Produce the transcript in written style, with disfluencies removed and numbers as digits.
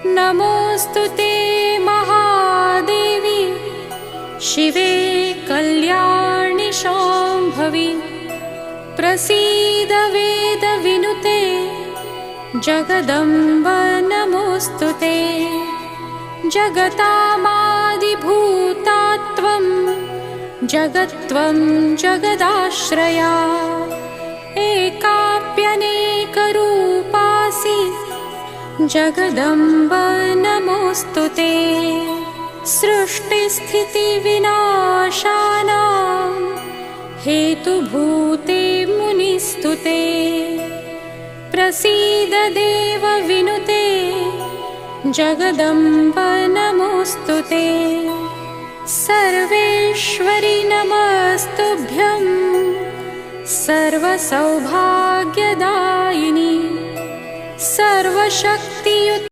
नमोऽस्तु ते महादेवी शिवे कल्याणि शाम्भवी। प्रसीद वेदविनुते जगदम्ब नमोऽस्तु ते। जगतामादिभूता त्वं जगत्त्वं जगदाश्रया। एकाप्यनेकरूपासि जगदम्ब नमोऽस्तु ते। सृष्टिस्थितिविनाशानां हेतुभूते मुनिस्तुते। प्रसीद देवविनुते जगदम्ब नमोऽस्तु ते। सर्वेश्वरि नमस्तुभ्यं सर्वसौभाग्यदायिनि सर्वशक्तियुत